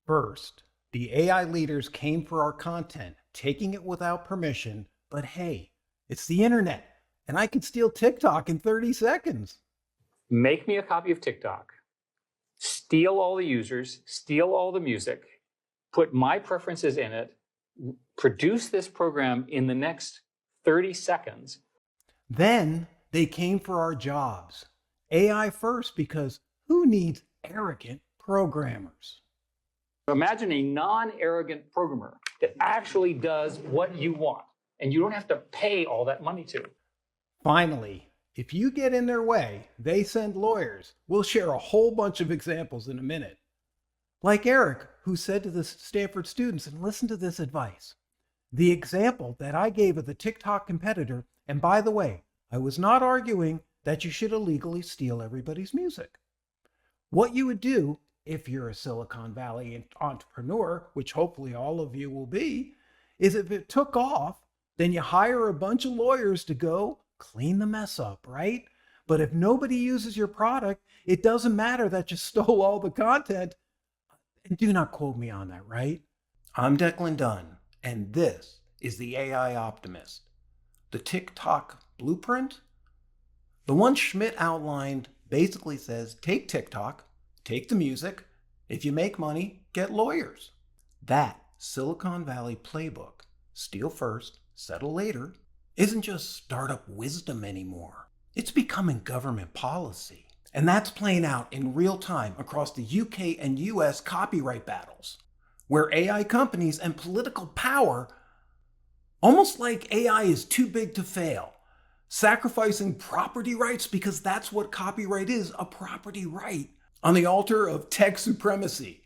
First, the AI leaders came for our content, taking it without permission, but hey, it's the internet, and I can steal TikTok in 30 seconds. Make me a copy of TikTok, steal all the users, steal all the music, put my preferences in it, produce this program in the next 30 seconds. Then they came for our jobs. AI first, because who needs arrogant programmers? Imagine a non-arrogant programmer that actually does what you want, and you don't have to pay all that money to. Finally, if you get in their way, they send lawyers. We'll share a whole bunch of examples in a minute. Like Eric, who said to the Stanford students, and listen to this advice. The example that I gave of the TikTok competitor, and by the way, I was not arguing that you should illegally steal everybody's music. What you would do if you're a Silicon Valley entrepreneur, which hopefully all of you will be, is if it took off, then you hire a bunch of lawyers to go clean the mess up, right? But if nobody uses your product, it doesn't matter that you stole all the content. And do not quote me on that, right? I'm Declan Dunn, and this is the AI Optimist. The TikTok blueprint? The one Schmidt outlined basically says, take TikTok, take the music. If you make money, get lawyers. That Silicon Valley playbook, steal first, settle later, isn't just startup wisdom anymore. It's becoming government policy. And that's playing out in real time across the UK and US copyright battles, where AI companies and political power, almost like AI is too big to fail, sacrificing property rights, because that's what copyright is, a property right, on the altar of tech supremacy.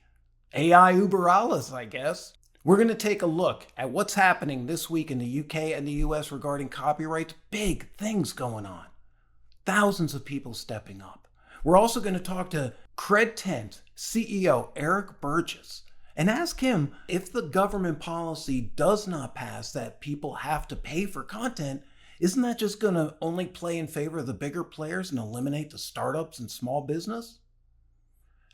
AI uber alles, I guess. We're going to take a look at what's happening this week in the UK and the US regarding copyright. Big things going on. Thousands of people stepping up. We're also going to talk to CredTent CEO Eric Burgess and ask him if the government policy does not pass that people have to pay for content, isn't that just going to only play in favor of the bigger players and eliminate the startups and small business?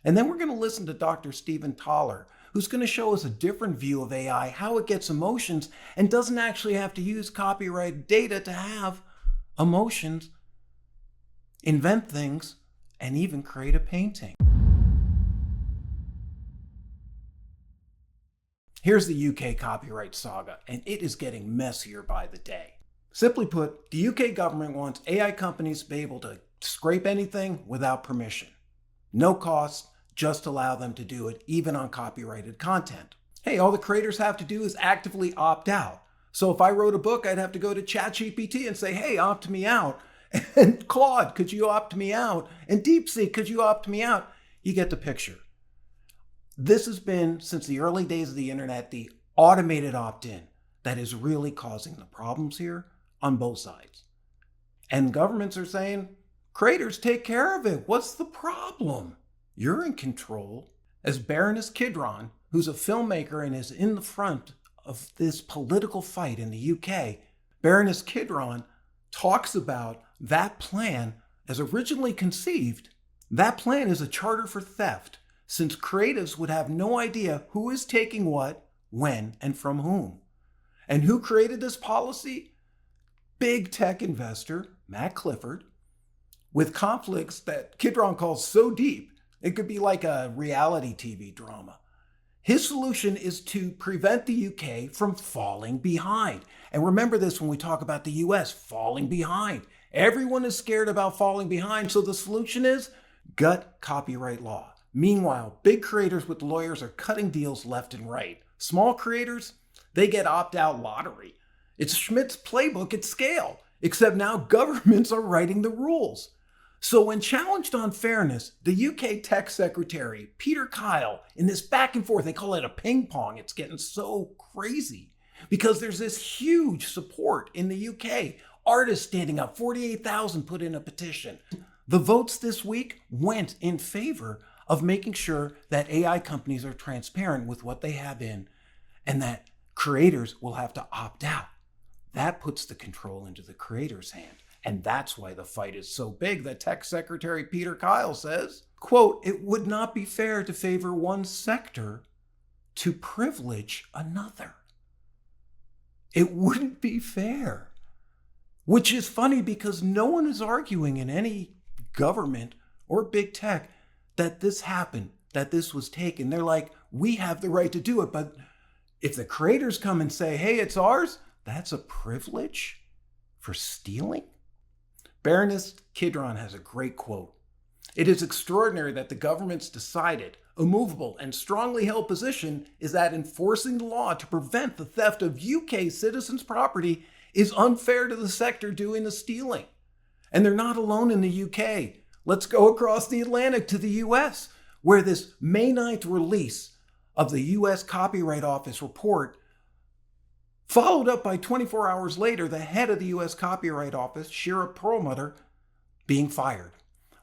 And then we're going to listen to Dr. Thaler, who's going to show us a different view of AI, how it gets emotions and doesn't actually have to use copyright data to have emotions, invent things, and even create a painting. Here's the UK copyright saga, and it is getting messier by the day. Simply put, the UK government wants AI companies to be able to scrape anything without permission. No cost, just allow them to do it, even on copyrighted content. Hey, all the creators have to do is actively opt out. So if I wrote a book, I'd have to go to ChatGPT and say, hey, opt me out. And Claude, could you opt me out? And DeepSeek, could you opt me out? You get the picture. This has been, since the early days of the internet, the automated opt-in that is really causing the problems here on both sides. And governments are saying, creators, take care of it. What's the problem? You're in control. As Baroness Kidron, who's a filmmaker and is in the front of this political fight in the UK, Baroness Kidron talks about that plan as originally conceived. That plan is a charter for theft, since creatives would have no idea who is taking what, when, and from whom. And who created this policy? Big tech investor, Matt Clifford, with conflicts that Kidron calls so deep, it could be like a reality TV drama. His solution is to prevent the UK from falling behind. And remember this when we talk about the US, falling behind. Everyone is scared about falling behind, so the solution is gut copyright law. Meanwhile, big creators with lawyers are cutting deals left and right. Small creators, they get opt-out lottery. It's Schmidt's playbook at scale, except now governments are writing the rules. So when challenged on fairness, the UK Tech Secretary, Peter Kyle, in this back and forth, they call it a ping pong, it's getting so crazy, because there's this huge support in the UK. Artists standing up, 48,000 put in a petition. The votes this week went in favor of making sure that AI companies are transparent with what they have in, and that creators will have to opt out. That puts the control into the creator's hand. And that's why the fight is so big that Tech Secretary Peter Kyle says, quote, it would not be fair to favor one sector to privilege another. It wouldn't be fair. Which is funny because no one is arguing in any government or big tech that this happened, that this was taken. They're like, we have the right to do it. But if the creators come and say, hey, it's ours, that's a privilege for stealing? Baroness Kidron has a great quote. It is extraordinary that the government's decided, immovable, and strongly held position is that enforcing the law to prevent the theft of UK citizens' property is unfair to the sector doing the stealing. And they're not alone in the UK. Let's go across the Atlantic to the US, where this May 9th release of the US Copyright Office report, followed up by 24 hours later, the head of the US Copyright Office, Shira Perlmutter, being fired.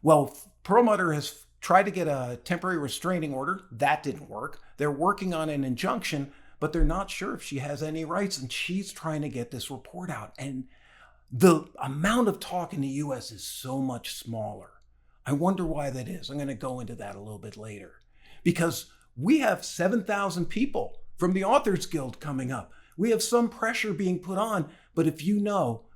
Well, Perlmutter has tried to get a temporary restraining order. That didn't work. They're working on an injunction, but they're not sure if she has any rights, and she's trying to get this report out. And the amount of talk in the US is so much smaller. I wonder why that is. I'm going to go into that a little bit later. Because we have 7,000 people from the Authors Guild coming up. We have some pressure being put on, but if you know,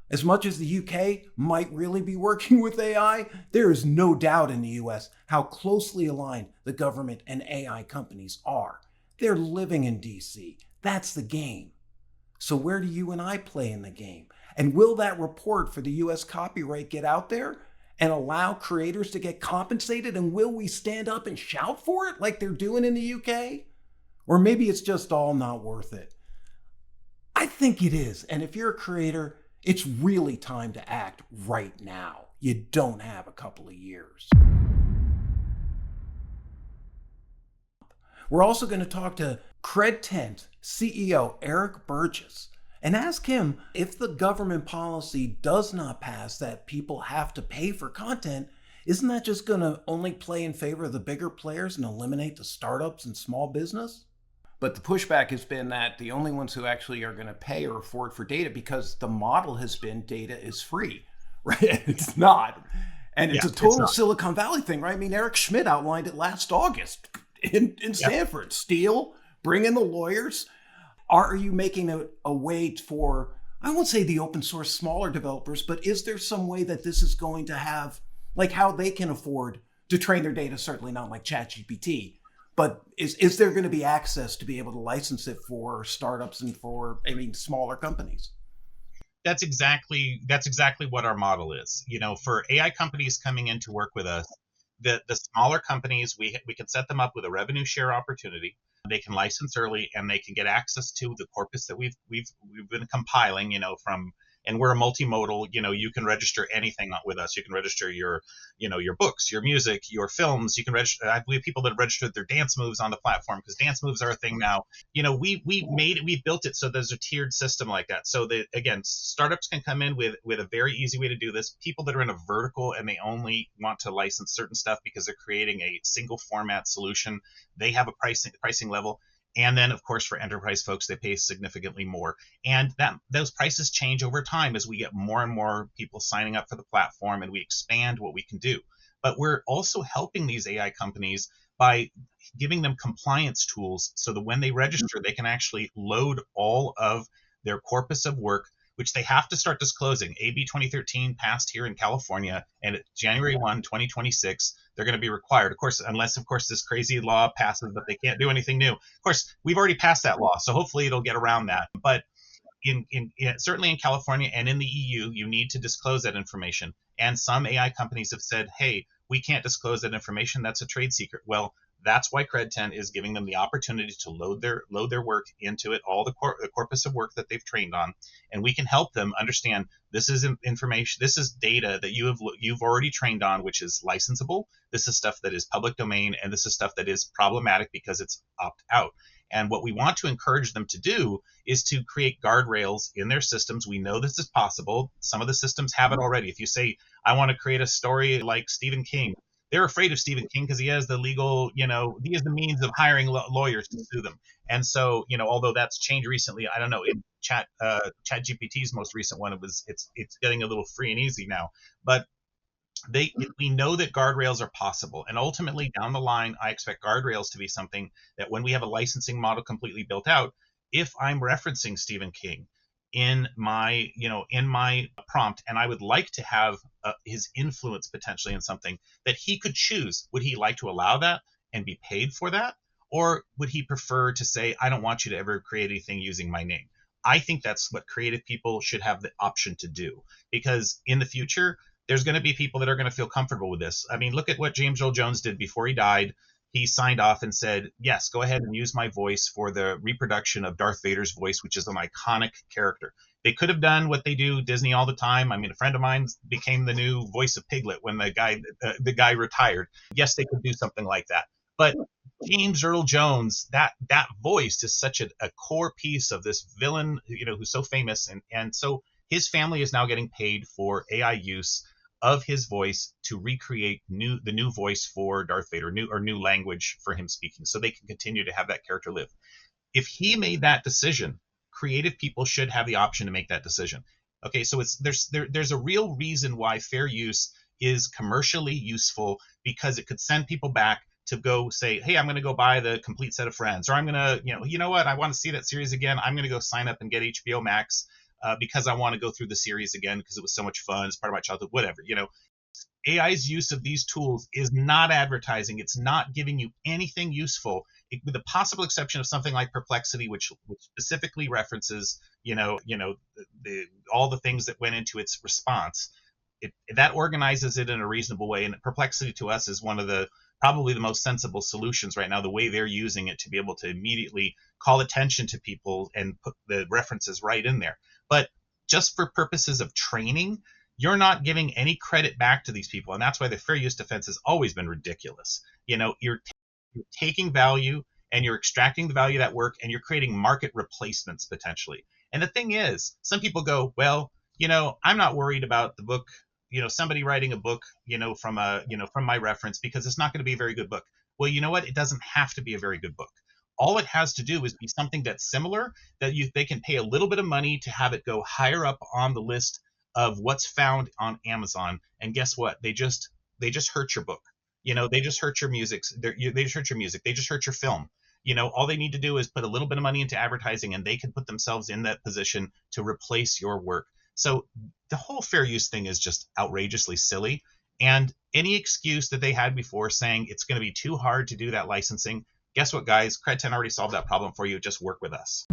as much as the UK might really be working with AI, there is no doubt in the US how closely aligned the government and AI companies are. They're living in DC. That's the game. So where do you and I play in the game? And will that report for the US copyright get out there and allow creators to get compensated? And will we stand up and shout for it like they're doing in the UK? Or maybe it's just all not worth it. I think it is. And if you're a creator, it's really time to act right now. You don't have a couple of years. We're also going to talk to CredTent CEO Eric Burgess and ask him if the government policy does not pass that people have to pay for content, isn't that just going to only play in favor of the bigger players and eliminate the startups and small business? But the pushback has been that the only ones who actually are going to pay or afford for data, because the model has been data is free, right? It's not. And it's a total Silicon Valley thing, right? I mean, Eric Schmidt outlined it last August in Stanford. Steal, bring in the lawyers. Are you making a way for, I won't say the open source smaller developers, but is there some way that this is going to have, like how they can afford to train their data? Certainly not like ChatGPT. But is there going to be access to be able to license it for startups and for, smaller companies? That's exactly what our model is. You know, for AI companies coming in to work with us, the smaller companies, we can set them up with a revenue share opportunity. They can license early and they can get access to the corpus that we've been compiling, and we're a multimodal, you can register anything with us. You can register your books, your music, your films. You can register, I believe people that registered their dance moves on the platform, because dance moves are a thing now. We built it so there's a tiered system like that. So that, again, startups can come in with a very easy way to do this. People that are in a vertical and they only want to license certain stuff because they're creating a single format solution, they have a pricing level. And then, of course, for enterprise folks, they pay significantly more. And those prices change over time as we get more and more people signing up for the platform and we expand what we can do. But we're also helping these AI companies by giving them compliance tools so that when they register, they can actually load all of their corpus of work, which they have to start disclosing. AB 2013 passed here in California, and at January 1, 2026, they're going to be required. Of course, unless, this crazy law passes that they can't do anything new. Of course, we've already passed that law, so hopefully it'll get around that. But certainly in California and in the EU, you need to disclose that information. And some AI companies have said, hey, we can't disclose that information. That's a trade secret. Well, that's why CredTent is giving them the opportunity to load their work into it, all the corpus of work that they've trained on, and we can help them understand this is information, this is data that you've already trained on, which is licensable. This is stuff that is public domain, and this is stuff that is problematic because it's opt out. And what we want to encourage them to do is to create guardrails in their systems. We know this is possible. Some of the systems have it already. If you say, I want to create a story like Stephen King, they're afraid of Stephen King because he has the legal, he has the means of hiring lawyers to sue them. And so, although that's changed recently, I don't know, in ChatGPT's most recent one, it's getting a little free and easy now. But we know that guardrails are possible, and ultimately down the line, I expect guardrails to be something that when we have a licensing model completely built out, if I'm referencing Stephen King in my prompt, and I would like to have his influence potentially in something, that he could choose. Would he like to allow that and be paid for that, or would he prefer to say, I don't want you to ever create anything using my name? I think that's what creative people should have the option to do, because in the future, there's going to be people that are going to feel comfortable with this. I mean, look at what James Earl Jones did before he died. He signed off and said, yes, go ahead and use my voice for the reproduction of Darth Vader's voice, which is an iconic character. They could have done what they do Disney all the time. I mean, a friend of mine became the new voice of Piglet when the guy retired. Yes, they could do something like that. But James Earl Jones, that voice is such a core piece of this villain, who's so famous. And so his family is now getting paid for AI use of his voice to recreate the new voice for Darth Vader, new language for him speaking, so they can continue to have that character live. If he made that decision, creative people should have the option to make that decision. Okay, so there's a real reason why fair use is commercially useful, because it could send people back to go say, hey, I'm going to go buy the complete set of Friends, or I'm going to, you know what, I want to see that series again. I'm going to go sign up and get HBO Max because I want to go through the series again because it was so much fun. It's part of my childhood, whatever. AI's use of these tools is not advertising. It's not giving you anything useful, with the possible exception of something like Perplexity, which specifically references, all the things that went into its response. That organizes it in a reasonable way. And Perplexity to us is one of probably the most sensible solutions right now, the way they're using it to be able to immediately call attention to people and put the references right in there. But just for purposes of training, you're not giving any credit back to these people. And that's why the fair use defense has always been ridiculous. You're taking value and you're extracting the value of that work, and you're creating market replacements potentially. And the thing is, some people go, well, I'm not worried about the book, somebody writing a book, from my reference, because it's not going to be a very good book. Well, you know what? It doesn't have to be a very good book. All it has to do is be something that's similar, that they can pay a little bit of money to have it go higher up on the list of what's found on Amazon. And guess what? They just hurt your book. They just hurt your music. They just hurt your music. They just hurt your film. All they need to do is put a little bit of money into advertising, and they can put themselves in that position to replace your work. So the whole fair use thing is just outrageously silly. And any excuse that they had before saying it's going to be too hard to do that licensing, guess what, guys? Cred 10 already solved that problem for you. Just work with us.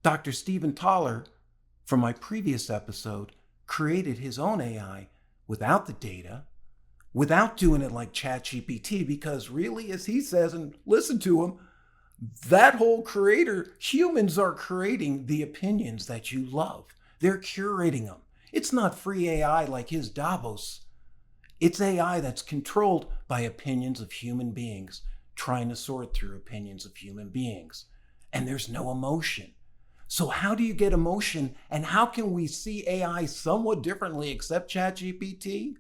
Dr. Stephen Thaler, from my previous episode, created his own AI without the data, without doing it like ChatGPT, because really, as he says, and listen to him, that whole creator, humans are creating the opinions that you love. They're curating them. It's not free AI like his Davos. It's AI that's controlled by opinions of human beings, trying to sort through opinions of human beings. And there's no emotion. So how do you get emotion, and how can we see AI somewhat differently except ChatGPT?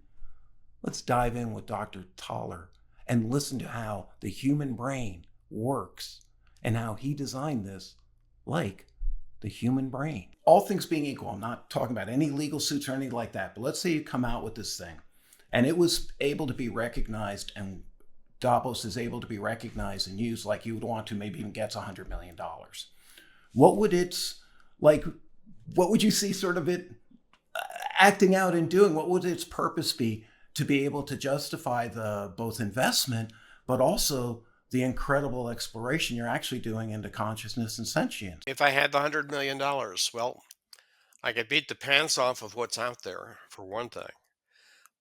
Let's dive in with Dr. Thaler and listen to how the human brain works and how he designed this like the human brain. All things being equal, I'm not talking about any legal suits or anything like that, but let's say you come out with this thing and it was able to be recognized, and Davos is able to be recognized and used like you would want to, maybe even gets $100 million. What would you see sort of it acting out and doing? What would its purpose be to be able to justify the both investment, but also the incredible exploration you're actually doing into consciousness and sentience? If I had the $100 million, well, I could beat the pants off of what's out there, for one thing.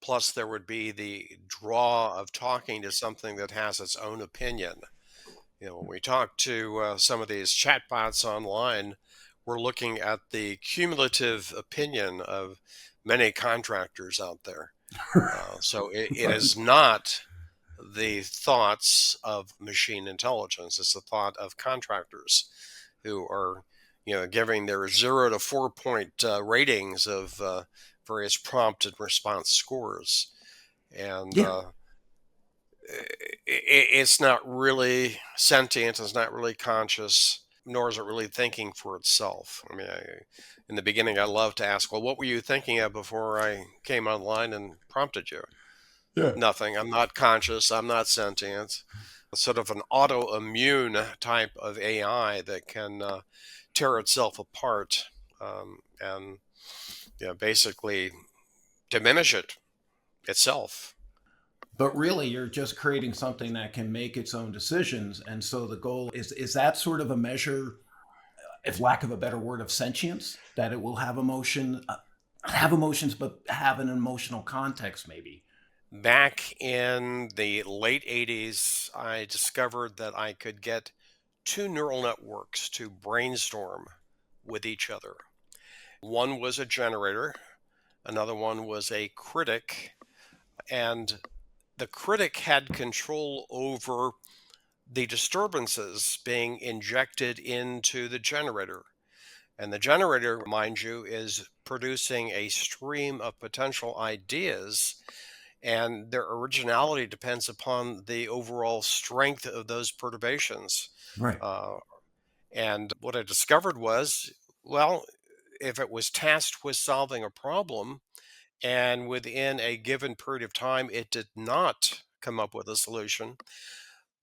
Plus, there would be the draw of talking to something that has its own opinion. When we talk to some of these chatbots online, we're looking at the cumulative opinion of many contractors out there. So it is not the thoughts of machine intelligence. It's the thought of contractors who are, giving their 0 to 4 point ratings of various prompt and response scores. And it's not really sentient. It's not really conscious. nor is it really thinking for itself. I mean, in the beginning, I love to ask, well, what were you thinking of before I came online and prompted you? Yeah. Nothing. I'm not conscious. I'm not sentient. It's sort of an autoimmune type of AI that can tear itself apart and basically diminish itself. But really, you're just creating something that can make its own decisions. And so the goal is that sort of a measure, if lack of a better word, of sentience, that it will have have emotions, but have an emotional context, maybe. Back in the late 80s, I discovered that I could get two neural networks to brainstorm with each other. One was a generator, another one was a critic, and the critic had control over the disturbances being injected into the generator. And the generator, mind you, is producing a stream of potential ideas, and their originality depends upon the overall strength of those perturbations. Right. Uh, and what I discovered was, well, if it was tasked with solving a problem, and within a given period of time it did not come up with a solution,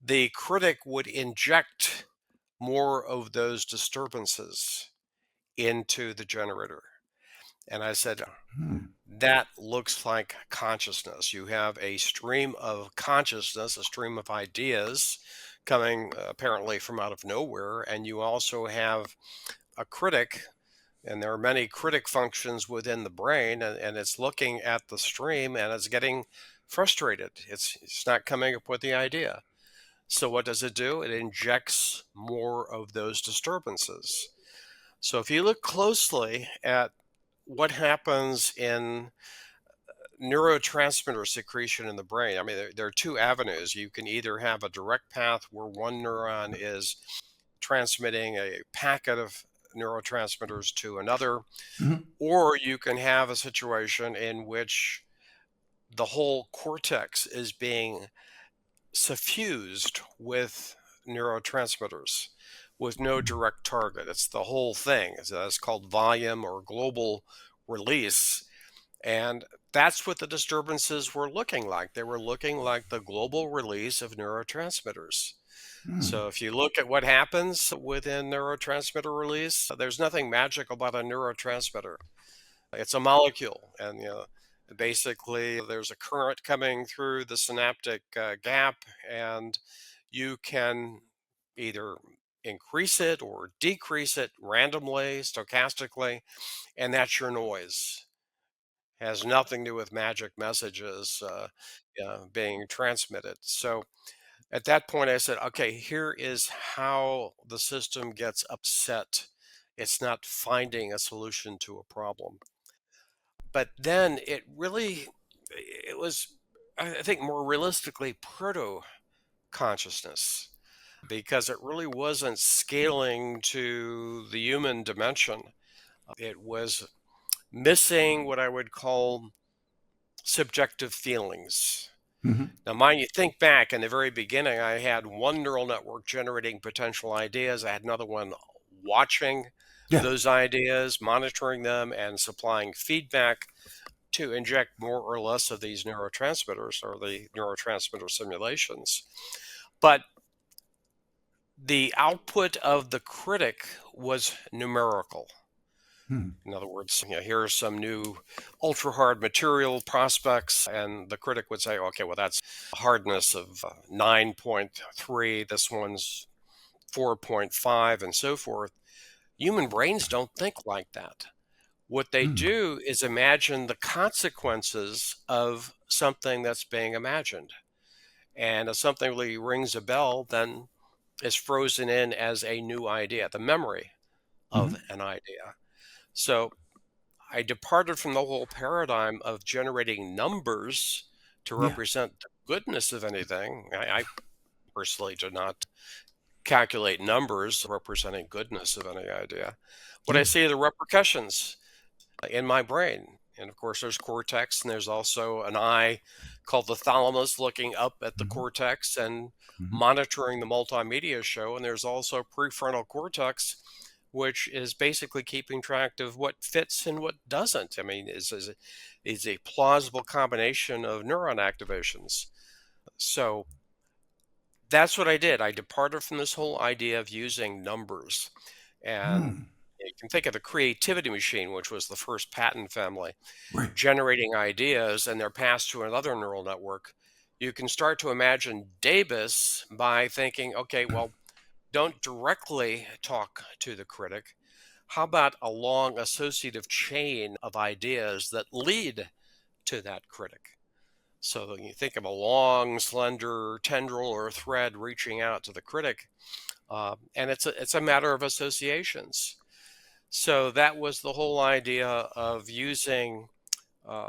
the critic would inject more of those disturbances into the generator. And I said, Hmm. that looks like consciousness. You have a stream of consciousness, a stream of ideas coming apparently from out of nowhere. And you also have a critic, and there are many critic functions within the brain, and it's looking at the stream and it's getting frustrated. It's not coming up with the idea. So what does it do? It injects more of those disturbances. So if you look closely at what happens in neurotransmitter secretion in the brain, I mean, there are two avenues. You can either have a direct path where one neuron is transmitting a packet of neurotransmitters to another, Mhm. or you can have a situation in which the whole cortex is being suffused with neurotransmitters with no direct target. It's the whole thing. It's called volume or global release. And that's what the disturbances were looking like. They were looking like the global release of neurotransmitters. Hmm. So if you look at what happens within neurotransmitter release, there's nothing magical about a neurotransmitter. It's a molecule, and basically there's a current coming through the synaptic gap, and you can either increase it or decrease it randomly, stochastically, and that's your noise. Has nothing to do with magic messages being transmitted. So at that point, I said, okay, here is how the system gets upset. It's not finding a solution to a problem. But then it was, I think, more realistically, proto consciousness, because it really wasn't scaling to the human dimension. It was missing what I would call subjective feelings. Mhm. Now, mind you, think back in the very beginning, I had one neural network generating potential ideas. I had another one watching Yeah. those ideas, monitoring them, and supplying feedback to inject more or less of these neurotransmitters or the neurotransmitter simulations. But the output of the critic was numerical. Hmm. In other words, here are some new ultra hard material prospects, and the critic would say, okay, well, that's a hardness of 9.3, this one's 4.5, and so forth. Human brains don't think like that. What they Hmm. do is imagine the consequences of something that's being imagined. And if something really rings a bell, then is frozen in as a new idea, the memory of Mhm. an idea. So I departed from the whole paradigm of generating numbers to Yeah. represent the goodness of anything. I personally do not calculate numbers representing goodness of any idea. What I Yeah. see are the repercussions in my brain. And of course, there's cortex, and there's also an eye called the thalamus looking up at the Mhm. cortex and Mhm. monitoring the multimedia show. And there's also prefrontal cortex, which is basically keeping track of what fits and what doesn't. I mean, is a plausible combination of neuron activations. So that's what I did. I departed from this whole idea of using numbers. And Hmm. you can think of the creativity machine, which was the first patent family, Right. generating ideas and they're passed to another neural network. You can start to imagine Davis by thinking, okay, well, don't directly talk to the critic. How about a long associative chain of ideas that lead to that critic? So you think of a long, slender tendril or thread reaching out to the critic, and it's a matter of associations. So that was the whole idea of using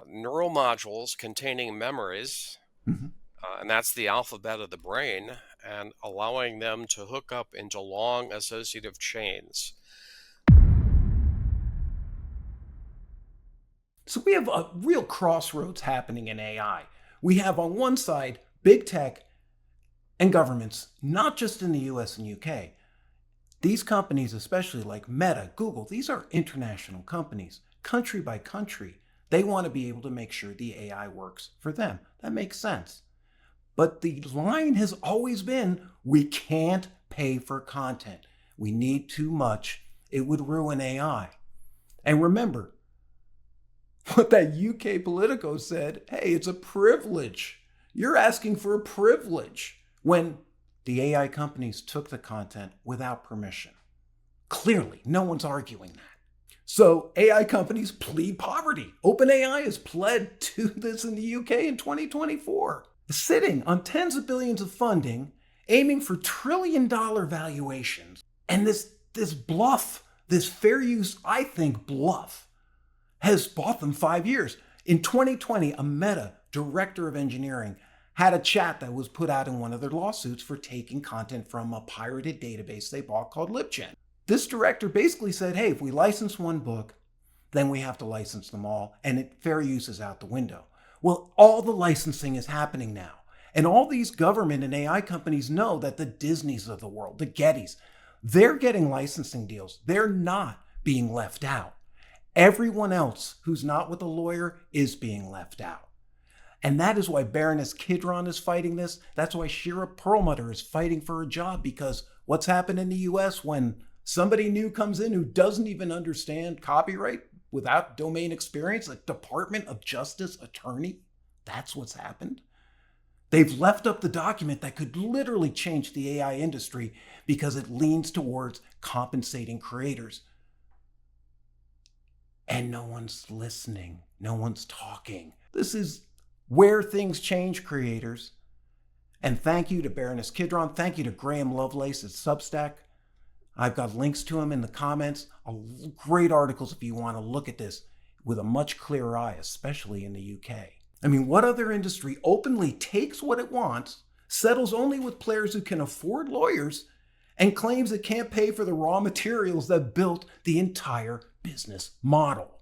neural modules containing memories, Mhm. and that's the alphabet of the brain, and allowing them to hook up into long associative chains. So we have a real crossroads happening in AI. We have on one side big tech and governments, not just in the US and UK. These companies, especially like Meta, Google, these are international companies, country by country. They want to be able to make sure the AI works for them. That makes sense. But the line has always been we can't pay for content. We need too much. It would ruin AI. And remember, what that UK Politico said, hey, it's a privilege. You're asking for a privilege when the AI companies took the content without permission. Clearly, no one's arguing that. So AI companies plead poverty. OpenAI has pled to this in the UK in 2024, sitting on tens of billions of funding, aiming for trillion-dollar valuations. And this bluff, this fair use, I think, bluff, has bought them 5 years. In 2020, a Meta director of engineering had a chat that was put out in one of their lawsuits for taking content from a pirated database they bought called LibGen. This director basically said, hey, if we license one book, then we have to license them all, and fair use is out the window. Well, all the licensing is happening now. And all these government and AI companies know that the Disneys of the world, the Gettys, they're getting licensing deals. They're not being left out. Everyone else who's not with a lawyer is being left out. And that is why Baroness Kidron is fighting this. That's why Shira Perlmutter is fighting for her job, because what's happened in the US when somebody new comes in who doesn't even understand copyright without domain experience, a Department of Justice attorney, that's what's happened. They've left up the document that could literally change the AI industry because it leans towards compensating creators. And no one's listening. No one's talking. This is where things change, creators. And thank you to Baroness Kidron. Thank you to Graham Lovelace at Substack. I've got links to him in the comments. Great articles if you want to look at this with a much clearer eye, especially in the UK. I mean, what other industry openly takes what it wants, settles only with players who can afford lawyers, and claims it can't pay for the raw materials that built the entire business model?